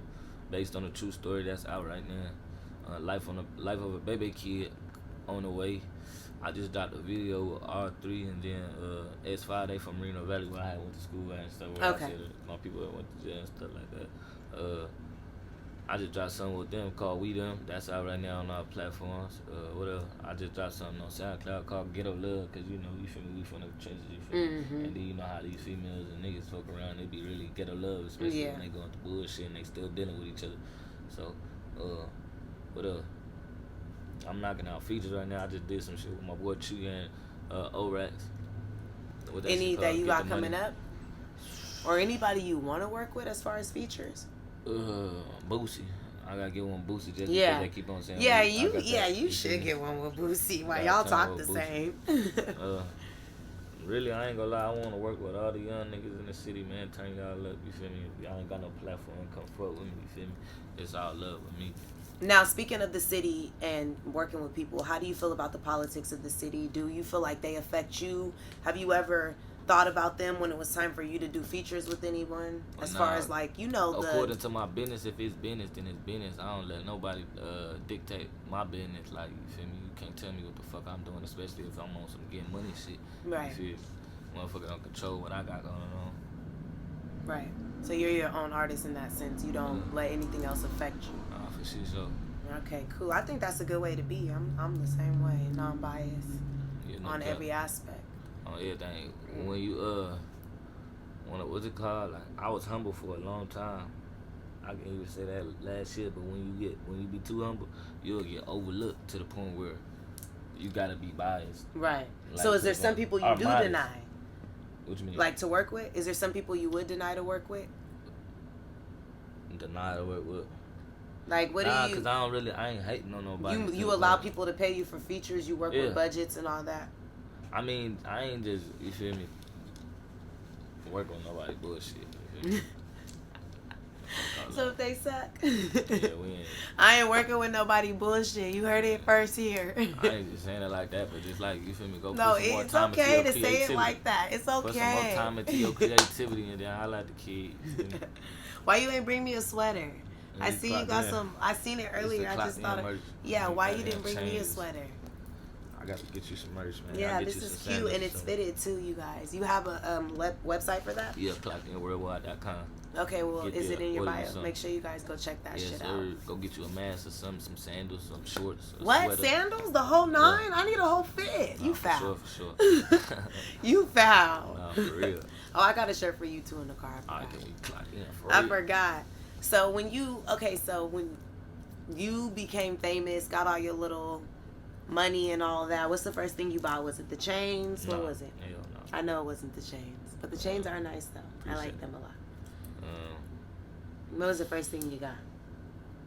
B: Based on a true story. That's out right now. Life of a Baby Kid on the way. I just dropped a video with R3 and then S5. They from Reno Valley where I went to school and stuff. Where
A: okay.
B: I said my people that went to jail and stuff like that. I just dropped something with them called We Them. That's out right now on our platforms. What else? I just dropped something on SoundCloud called Ghetto Love, because, you know, you feel me, we from the trenches, you feel me?
A: Mm-hmm.
B: And then you know how these females and niggas fuck around, they be really ghetto love, especially when they going through bullshit and they still dealing with each other. So, what else? I'm knocking out features right now. I just did some shit with my boy Chu and O-Rax.
A: Any that you got coming up? Or anybody you want to work with as far as features?
B: Boosie. I gotta get one with Boosie just because they keep on saying.
A: Yeah, you should get one with Boosie. Why y'all talk the same?
B: Really, I ain't gonna lie. I want to work with all the young niggas in the city, man. Turn y'all up. You feel me? Y'all ain't got no platform. Come fuck with me. You feel me? It's all love with me.
A: Now, speaking of the city and working with people, how do you feel about the politics of the city? Do you feel like they affect you? Have you ever thought about them when it was time for you to do features with anyone? As far as, like, you know,
B: according to my business, if it's business, then it's business. I don't let nobody dictate my business. Like, you feel me? You can't tell me what the fuck I'm doing, especially if I'm on some getting money shit.
A: Right.
B: You feel me? Motherfucker don't control what I got going on.
A: Right. So you're your own artist in that sense. You don't let anything else affect you.
B: For sure, so.
A: Okay, cool. I think that's a good way to be. I'm the same way, non-biased on every aspect.
B: On everything. When you what's it called? Like, I was humble for a long time. I can't even say that last year, but when you be too humble, you'll get overlooked to the point where you gotta be biased.
A: Right.
B: Like,
A: so is there some people you do deny?
B: What you mean?
A: Like to work with? Is there some people you would deny to work with?
B: Deny to work with?
A: Like, what do you...
B: because I ain't hating on nobody.
A: You allow people to pay you for features, you work with budgets and all that?
B: I mean, I ain't just, you feel me, work on nobody bullshit, you feel me?
A: So if they suck?
B: Yeah, we ain't.
A: I ain't working with nobody bullshit. You heard it first here.
B: I ain't just saying it like that, but just like, you feel me, go put some more time into your creativity.
A: No, it's okay to say it like that. It's okay.
B: Put some more time into your creativity and then I like the kids.
A: Why you ain't bring me a sweater? I see you got some. I seen it earlier. I just thought, why you didn't bring me a sweater?
B: I got to get you some merch, man.
A: Yeah,
B: I'll get
A: this
B: you
A: is
B: some
A: cute
B: sandals
A: and it's
B: soon.
A: fitted too, you guys. You have a website for that?
B: Yeah, clockinworldwide.com.
A: Okay, well, is it in your bio?
B: Some.
A: Make sure you guys go check that shit out.
B: Go get you a mask or something, some sandals, some shorts.
A: What?
B: Sweater.
A: Sandals? The whole nine? Yeah. I need a whole fit. You foul.
B: For sure.
A: You foul.
B: Nah, for real.
A: Oh, I got a shirt for you too in the car.
B: All right, can we clock in for
A: I
B: real?
A: forgot. So when you became famous, got all your little money and all that, what's the first thing you bought? Was it the chains? What was it?
B: Hell no.
A: I know it wasn't the chains, but the chains are nice though. I like them a lot. What was the first thing you got?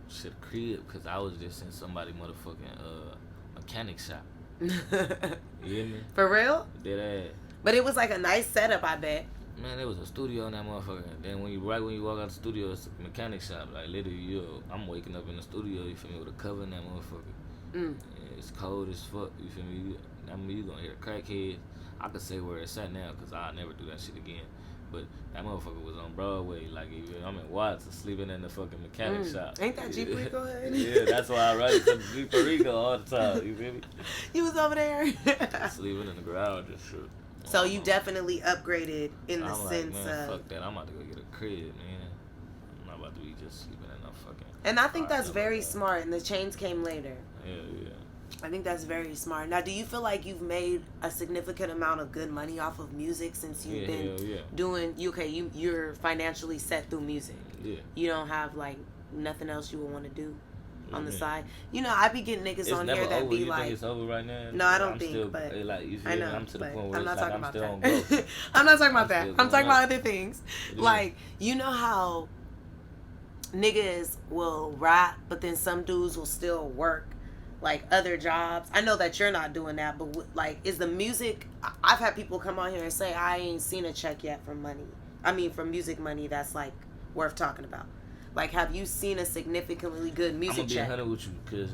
B: Shit, a crib, because I was just in somebody motherfucking mechanic shop. You hear me?
A: For real?
B: Dead ass.
A: But it was like a nice setup, I bet.
B: Man, there was a studio in that motherfucker. Then when you walk out the studio, it's a mechanic shop. Like literally, I'm waking up in the studio. You feel me, with a cover in that motherfucker. Yeah, it's cold as fuck. You feel me? I mean, you gonna hear crackheads. I could say where it's at now, cause I'll never do that shit again. But that motherfucker was on Broadway. Like, I'm in Watts, sleeping in the fucking mechanic shop.
A: Ain't that Jeep Rico head?
B: Yeah, that's why I ride to Jeep Rico all the time. You feel me?
A: You was over there.
B: Sleeping in the garage and shit.
A: So you definitely upgraded in the sense
B: man,
A: of...
B: fuck that. I'm about to go get a crib, man. I'm not about to be just sleeping in no fucking...
A: And I think that's very smart, and the chains came later.
B: Yeah.
A: I think that's very smart. Now, do you feel like you've made a significant amount of good money off of music since you've been doing... You're financially set through music.
B: Yeah.
A: You don't have, like, nothing else you would want to do on the side. You know, I be getting niggas
B: it's
A: on
B: never
A: here that
B: over.
A: be
B: you
A: like...
B: think it's over right now?
A: No, I don't
B: I'm
A: think,
B: still,
A: but...
B: like, you feel
A: I know,
B: me? I'm to the point where
A: I'm not talking
B: I'm
A: about
B: still
A: that.
B: on growth.
A: I'm not talking about that. I'm talking about other things.
B: Yeah.
A: Like, you know how niggas will rap, but then some dudes will still work, like, other jobs. I know that you're not doing that, but, like, is the music... I've had people come on here and say, I ain't seen a check yet from from music money that's, like, worth talking about. Like, have you seen a significantly good music check?
B: I'm gonna be 100 with you, because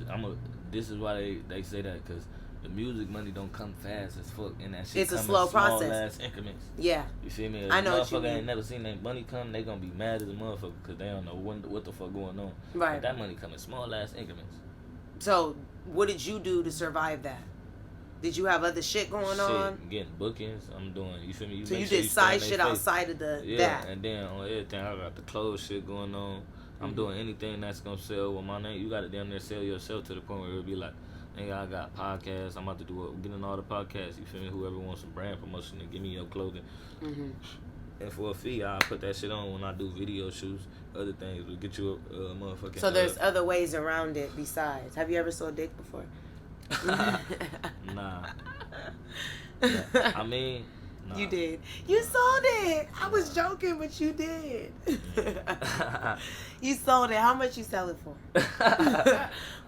B: this is why they say that, because the music money don't come fast as fuck, and that shit
A: it's
B: come
A: a slow
B: in small
A: process.
B: ass increments.
A: Yeah.
B: You feel me? If
A: I know what you
B: motherfucker
A: mean.
B: ain't never seen that money come, they gonna be mad as a motherfucker, because they don't know what the fuck going on.
A: Right.
B: But that money come in small ass increments.
A: So, what did you do to survive that? Did you have other shit going on?
B: Getting bookings. I'm doing, you feel me?
A: So you did side shit outside of that.
B: And then on everything, I got the clothes shit going on. I'm doing anything that's gonna sell with my name. You gotta damn near sell yourself to the point where it'll be like, nigga, I got podcasts. I'm about to get in all the podcasts. You feel me? Whoever wants some brand promotion and give me your clothing. And for a fee, I'll put that shit on when I do video shoots. Other things will get you a motherfucking...
A: So there's other ways around it besides. Have you ever sold dick before?
B: Nah. I mean... Nah.
A: You did. You sold it. I was joking, but you did. You sold it. How much you sell it for?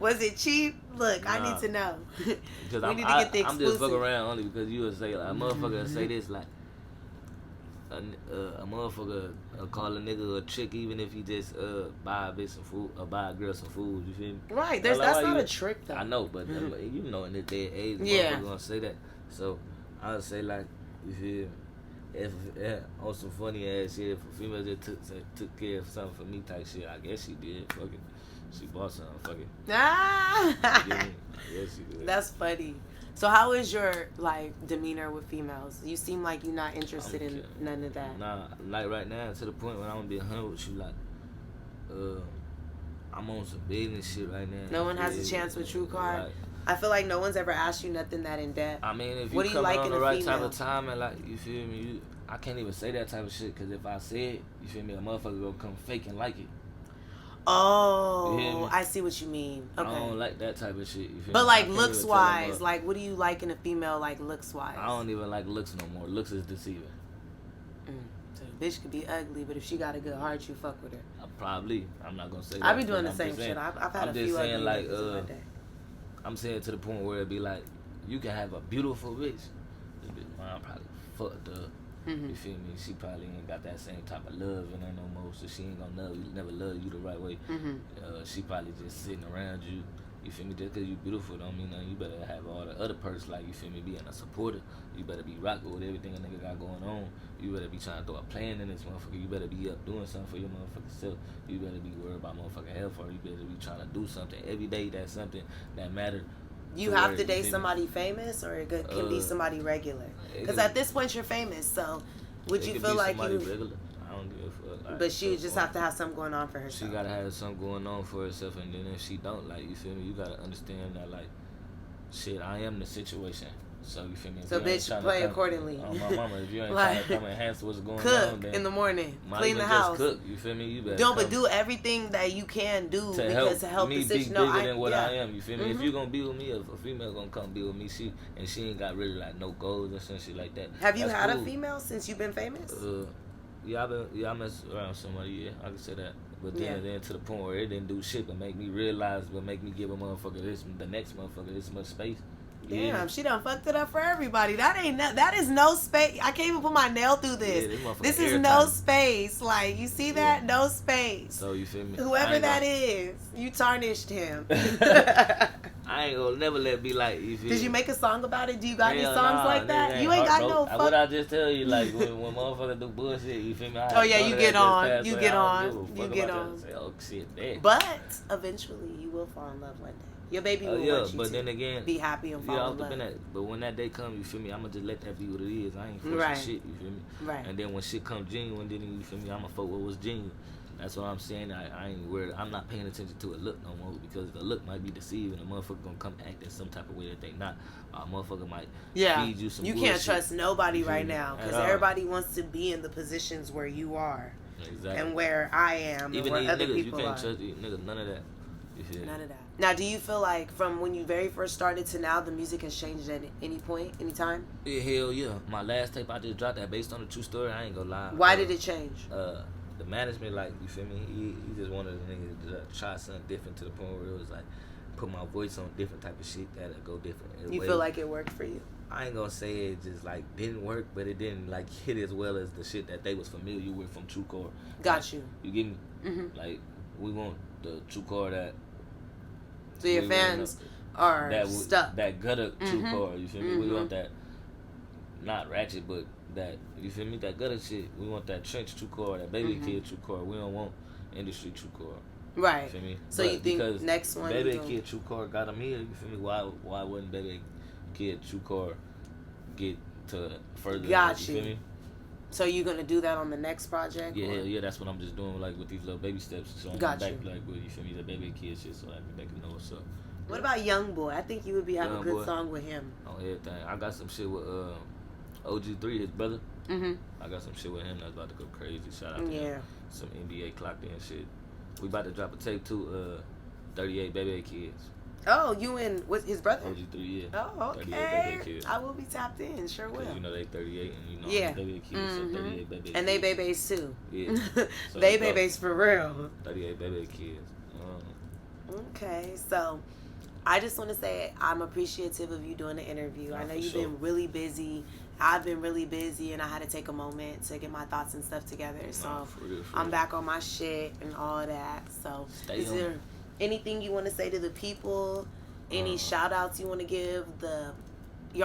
A: Was it cheap? Look, I need to know.
B: Because
A: we need to get the exclusive.
B: I'm just fucking around only because you would say, like, a motherfucker would say this, like, a motherfucker call a nigga a trick even if he just buy a bitch some food or buy a girl some food. You feel me?
A: Right. That's not a trick though.
B: I know, but you know, in this day and age, motherfucker gonna say that. So I would say, like, you feel me? If on some funny ass shit, if a female just took care of something for me type shit, I guess she did. Fuck it. She bought something. Fuck it.
A: Ah.
B: Yes, she did.
A: That's funny. So how is your, like, demeanor with females? You seem like you're not interested in none of that.
B: Nah, like right now, to the point when I'm gonna be 100 with you, like, I'm on some business shit right now.
A: No one has a chance with True Carr.
B: Like,
A: I feel like no one's ever asked you nothing that in depth.
B: I mean, if
A: what
B: you
A: do you like
B: on
A: in
B: the
A: a
B: right
A: female?
B: type of time and, like, you feel me, I can't even say that type of shit, because if I say it, you feel me, a motherfucker gonna come fake and like it.
A: Oh, I see what you mean. Okay.
B: I don't like that type of shit. You feel
A: but
B: me?
A: like looks wise, like what do you like in a female? Like looks wise.
B: I don't even like looks no more. Looks is deceiving.
A: So the bitch could be ugly, but if she got a good heart, you fuck with her.
B: Probably. I'm not gonna say that.
A: I be doing the same shit. I've had a few ugly niggas in my day.
B: I'm saying to the point where it be like, you can have a beautiful bitch. This bitch mine probably fucked up. You feel me? She probably ain't got that same type of love in her no more, so she ain't gonna never love you the right way. She probably just sitting around you. You feel me? Just because you beautiful don't mean nothing. You better have all the other perks, like, you feel me, being a supporter. You better be rocking with everything a nigga got going on. You better be trying to throw a plan in this motherfucker. You better be up doing something for your motherfucking self. You better be worried about motherfucking health, or you better be trying to do something every day. That's something that matters
A: You have to date somebody famous, or it can be somebody regular? Because at this point you're famous, so would you feel like you?
B: Regular. I don't give a fuck. Like,
A: but she would just have to have something going on for herself.
B: She gotta have something going on for herself, and then if she don't, like, you feel me, you gotta understand that, like, shit, I am the situation. So you feel me?
A: So bitch, play accordingly.
B: Oh my mama, if you ain't trying to come and enhance what's going on,
A: cook
B: then
A: in the morning,
B: might
A: clean the
B: just
A: house.
B: Cook, you feel me? You better
A: but do everything that you can do
B: to
A: help
B: me
A: the
B: be
A: situation.
B: bigger than what I am. You feel me?
A: Mm-hmm.
B: If you gonna be with me, if a female gonna come be with me, she ain't got really like no goals or some shit like that.
A: Have you had a female since you've been famous?
B: I messed around somebody. Yeah, I can say that. But then to the point where it didn't do shit but make me realize, but make me give a motherfucker the next motherfucker this much space.
A: Damn, she done fucked it up for everybody. That is no space. I can't even put my nail through this. This is no space. Like, you see that? No space.
B: So you feel me?
A: Whoever that is, you tarnished him.
B: I ain't gonna never let it be like.
A: Did you make a song about it? Do you got any songs like that? You ain't got no.
B: What I just tell you, like when motherfuckers do bullshit, you feel me?
A: You get on. You get on.
B: Say, oh shit, that.
A: But eventually, you will fall in love one day. Your baby will want you
B: but
A: to
B: then again,
A: be happy and fall in love.
B: But when that day comes, you feel me? I'ma just let that be what it is. I ain't forcing shit, you feel me?
A: Right.
B: And then when shit comes genuine, then you feel me? I'ma fuck what was genuine. That's what I'm saying. I ain't worried. I'm not paying attention to a look no more, because the look might be deceiving. A motherfucker gonna come act in some type of way that they not. A motherfucker might feed you some bullshit.
A: You can't trust nobody right now, because everybody wants to be in the positions where you are.
B: Exactly.
A: And where I am,
B: even
A: and where
B: these
A: other
B: niggas,
A: people
B: you can't
A: are.
B: trust these niggas. None of that.
A: None of that. Now, do you feel like from when you very first started to now, the music has changed at any point, any time?
B: Yeah, hell yeah. My last tape I just dropped, that based on a true story. I ain't gonna lie.
A: Why did it change?
B: The management, like, you feel me? He just wanted the nigga to try something different, to the point where it was like put my voice on different type of shit that'll go different.
A: You feel like it worked for you?
B: I ain't gonna say it just like didn't work, but it didn't like hit as well as the shit that they was familiar with from TrueCore.
A: Got you.
B: You get me?
A: Mm-hmm.
B: Like, we want the TrueCore that.
A: So your fans are stuck.
B: That gutter TrueCore, you feel me? We want that, not ratchet, but that, you feel me? That gutter shit. We want that trench TrueCore, that baby kid TrueCore. We don't want industry TrueCore.
A: Right.
B: You feel me?
A: So you think next one?
B: Baby kid TrueCore got him here. You feel me? Why wouldn't baby kid TrueCore get to further?
A: Got
B: you. Feel me?
A: So you gonna do that on the next project?
B: Yeah, that's what I'm just doing, like with these little baby steps. So I'm back, like with, you feel me, the baby kid shit, so they can know what's up.
A: What about Young Boy? I think you would have a good song with him.
B: On everything. I got some shit with OG3, his brother. I got some shit with him that's about to go crazy. Shout out to him. Some NBA clocked in shit. We about to drop a tape too. 38 baby kids.
A: Oh, you and with his brother?
B: OG3, yeah.
A: Oh, okay. I will be tapped in, sure will.
B: You know they 38 and you know baby kids, so 38 baby kids.
A: And they babies too.
B: Yeah. So
A: they babies for real.
B: 38 baby kids.
A: Okay, so I just want to say I'm appreciative of you doing the interview. I know you've been really busy. I've been really busy, and I had to take a moment to get my thoughts and stuff together. So
B: for real.
A: I'm back on my shit and all that. So is there anything you want to say to the people? Any shout outs you want to give?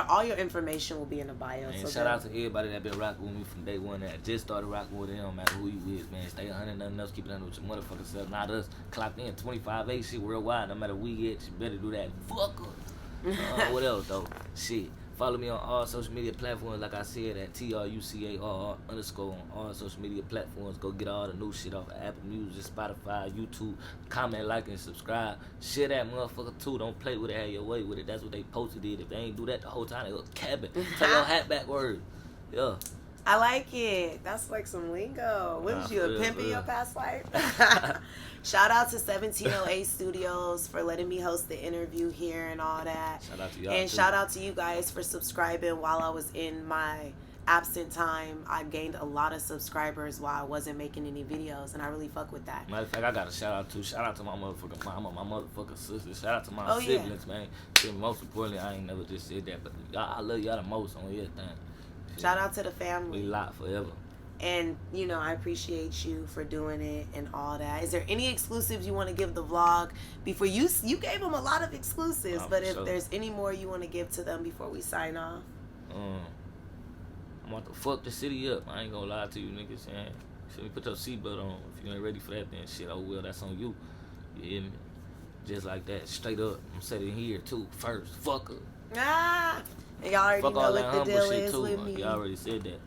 A: All your information will be in the bio.
B: And shout out to everybody that been rocking with me from day one, that just started rocking with it. Don't matter who you is, man. Stay 100, nothing else. Keep it under with your motherfucking self. Not us. Clocked in 25-8 shit worldwide. No matter where we get, you better do that. Fuck us. What else though? Shit. Follow me on all social media platforms, like I said, at TRUCARR_ on all social media platforms. Go get all the new shit off of Apple Music, Spotify, YouTube. Comment, like, and subscribe. Share that motherfucker too. Don't play with it, have your way with it. That's what they posted it. If they ain't do that the whole time, they was capping. Take your hat back, word. Yeah.
A: I like it. That's like some lingo. Was you a pimp in your past life? Shout out to 1708 Studios for letting me host the interview here and all that.
B: Shout out to y'all.
A: And shout out to you guys for subscribing while I was in my absent time. I gained a lot of subscribers while I wasn't making any videos, and I really fuck with that.
B: Matter of fact, I got a shout out to my motherfucking mama, my motherfucking sister. Shout out to my siblings, man. And most importantly, I ain't never just said that, but I love y'all the most on everything.
A: Shout out to the family.
B: We locked forever.
A: And, you know, I appreciate you for doing it and all that. Is there any exclusives you want to give the vlog before you gave them a lot of exclusives, but if there's any more you want to give to them before we sign off?
B: I'm about to fuck the city up. I ain't gonna lie to you niggas. Feel me? Put your seatbelt on. If you ain't ready for that, then shit, oh well, that's on you. You hear me? Just like that, straight up. I'm sitting here too first. Fuck her.
A: Ah, and y'all already
B: Fuck
A: know
B: all
A: what
B: that
A: the
B: humble
A: deal
B: shit
A: is
B: too.
A: with me.
B: You already said that.